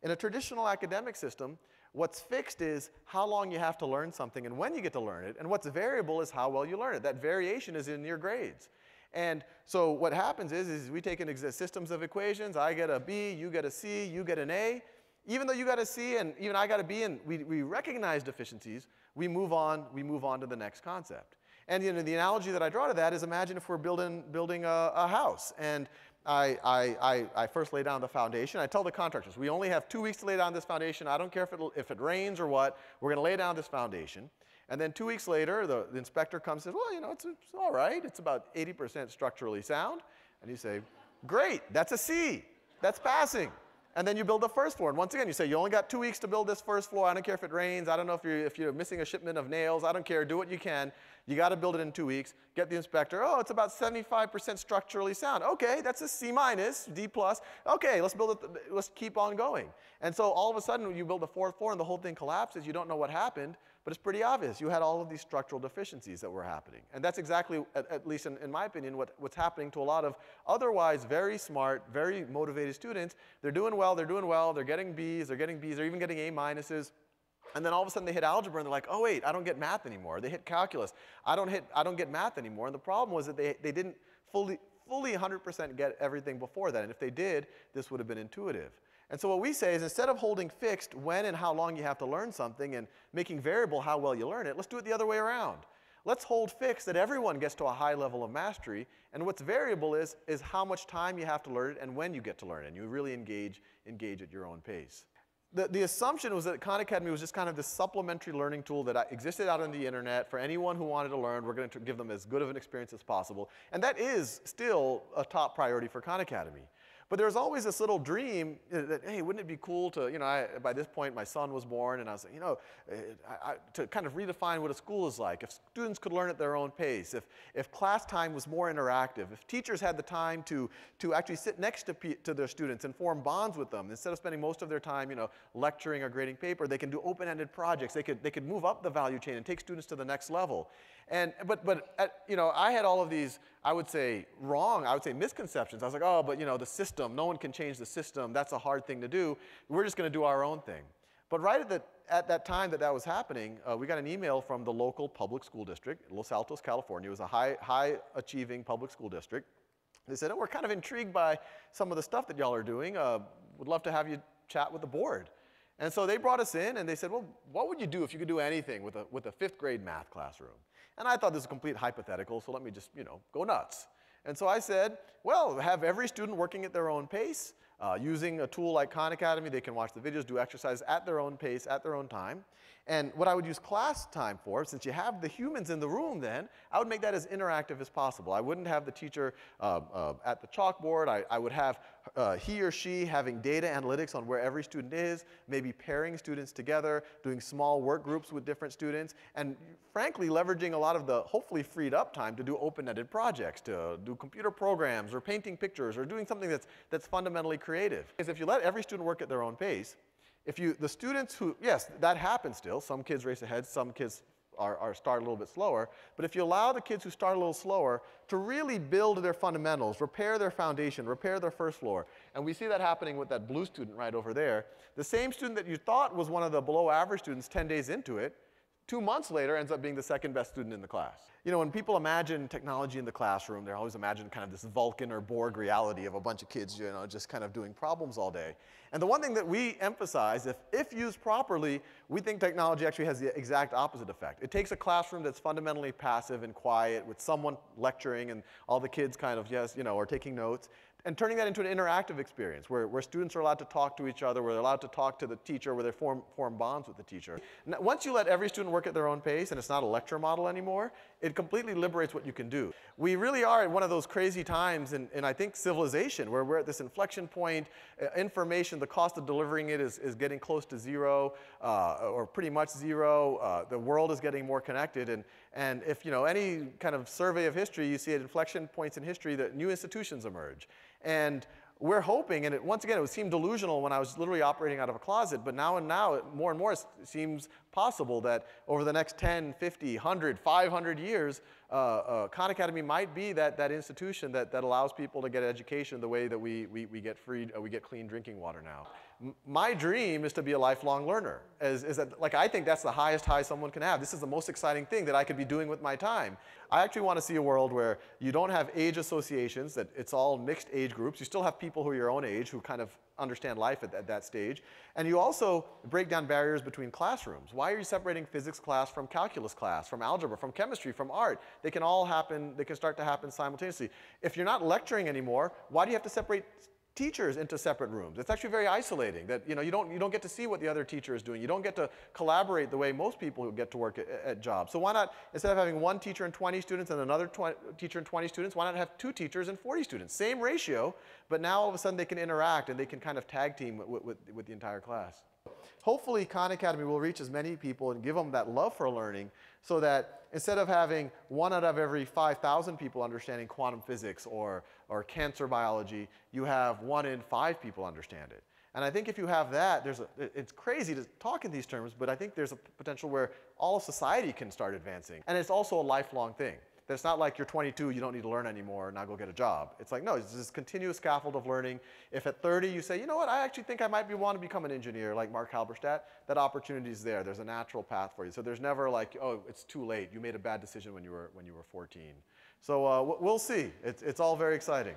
In a traditional academic system, what's fixed is how long you have to learn something and when you get to learn it, and what's variable is how well you learn it. That variation is in your grades. And so what happens is we take systems of equations. I get a B, you get a C, you get an A. Even though you got a C and even I got a B, and we recognize deficiencies, we move on to the next concept. And the analogy that I draw to that is, imagine if we're building a house, and I first lay down the foundation. I tell the contractors, we only have 2 weeks to lay down this foundation. I don't care if it rains or what. We're going to lay down this foundation. And then 2 weeks later, the inspector comes and says, well, it's all right. It's about 80% structurally sound. And you say, great, that's a C. That's passing. And then you build the first floor. And once again, you say, you only got 2 weeks to build this first floor. I don't care if it rains. I don't know if you're missing a shipment of nails. I don't care. Do what you can. You got to build it in 2 weeks. Get the inspector. Oh, it's about 75% structurally sound. OK, that's a C minus, D plus. OK, let's build it. Let's keep on going. And so all of a sudden, when you build the fourth floor and the whole thing collapses, you don't know what happened. But it's pretty obvious. You had all of these structural deficiencies that were happening. And that's exactly, at least in my opinion, what's happening to a lot of otherwise very smart, very motivated students. They're doing well. They're getting Bs. They're even getting A minuses. And then all of a sudden they hit algebra and they're like, oh wait, I don't get math anymore. They hit calculus. I don't get math anymore. And the problem was that they didn't fully 100% get everything before that. And if they did, this would have been intuitive. And so what we say is, instead of holding fixed when and how long you have to learn something and making variable how well you learn it, let's do it the other way around. Let's hold fixed that everyone gets to a high level of mastery, and what's variable is how much time you have to learn it and when you get to learn it, and you really engage at your own pace. The assumption was that Khan Academy was just kind of this supplementary learning tool that existed out on the internet for anyone who wanted to learn. We're going to give them as good of an experience as possible. And that is still a top priority for Khan Academy. But there's always this little dream that, hey, wouldn't it be cool to, by this point my son was born, and I was like, to kind of redefine what a school is like. If students could learn at their own pace, if class time was more interactive, if teachers had the time to actually sit next to their students and form bonds with them, instead of spending most of their time, lecturing or grading paper, they can do open-ended projects. They could move up the value chain and take students to the next level. I had all of these, I would say misconceptions. I was like, oh, but the system, no one can change the system. That's a hard thing to do. We're just going to do our own thing. But right at that time that was happening, we got an email from the local public school district, Los Altos, California. It was a high achieving public school district. They said, oh, we're kind of intrigued by some of the stuff that y'all are doing. Would love to have you chat with the board. And so they brought us in and they said, well, what would you do if you could do anything with a 5th grade math classroom? And I thought this was a complete hypothetical, so let me just, go nuts. And so I said, well, have every student working at their own pace, using a tool like Khan Academy. They can watch the videos, do exercises at their own pace, at their own time. And what I would use class time for, since you have the humans in the room then, I would make that as interactive as possible. I wouldn't have the teacher at the chalkboard. I would have he or she having data analytics on where every student is, maybe pairing students together, doing small work groups with different students, and frankly leveraging a lot of the hopefully freed up time to do open-ended projects, to do computer programs or painting pictures or doing something that's fundamentally creative. Because if you let every student work at their own pace, the students who, yes, that happens still. Some kids race ahead, some kids start a little bit slower. But if you allow the kids who start a little slower to really build their fundamentals, repair their foundation, repair their first floor, and we see that happening with that blue student right over there, the same student that you thought was one of the below average students 10 days into it, 2 months later ends up being the second best student in the class. When people imagine technology in the classroom, they always imagine kind of this Vulcan or Borg reality of a bunch of kids, just kind of doing problems all day. And the one thing that we emphasize, if used properly, we think technology actually has the exact opposite effect. It takes a classroom that's fundamentally passive and quiet with someone lecturing and all the kids kind of, are taking notes, and turning that into an interactive experience where students are allowed to talk to each other, where they're allowed to talk to the teacher, where they form bonds with the teacher. Now, once you let every student work at their own pace and it's not a lecture model anymore, it completely liberates what you can do. We really are at one of those crazy times in I think, civilization, where we're at this inflection point. Information, the cost of delivering it is getting close to zero, or pretty much zero. The world is getting more connected. And if any kind of survey of history, you see at inflection points in history that new institutions emerge. And we're hoping, and once again, it would seem delusional when I was literally operating out of a closet, but now more and more it seems possible that over the next 10, 50, 100, 500 years, Khan Academy might be that institution that allows people to get education the way that we get we get clean drinking water now. My dream is to be a lifelong learner. Like, I think that's the highest high someone can have. This is the most exciting thing that I could be doing with my time. I actually want to see a world where you don't have age associations, that it's all mixed age groups. You still have people who are your own age who kind of understand life at that stage. And you also break down barriers between classrooms. Why are you separating physics class from calculus class, from algebra, from chemistry, from art? They can all happen, they can start to happen simultaneously. If you're not lecturing anymore, why do you have to separate teachers into separate rooms? It's actually very isolating. That, you don't get to see what the other teacher is doing. You don't get to collaborate the way most people who get to work at jobs. So why not, instead of having one teacher and 20 students and another teacher and 20 students, why not have 2 teachers and 40 students? Same ratio, but now all of a sudden they can interact and they can kind of tag team with the entire class. Hopefully, Khan Academy will reach as many people and give them that love for learning, so that instead of having 1 out of every 5,000 people understanding quantum physics or cancer biology, you have 1 in 5 people understand it. And I think if you have that, it's crazy to talk in these terms, but I think there's a potential where all of society can start advancing. And it's also a lifelong thing. It's not like you're 22, you don't need to learn anymore, now go get a job. It's like, no, it's this continuous scaffold of learning. If at 30 you say, you know what, I actually think I might want to become an engineer like Mark Halberstadt, that opportunity is there. There's a natural path for you. So there's never like, oh, it's too late. You made a bad decision when you were 14. So we'll see. It's all very exciting.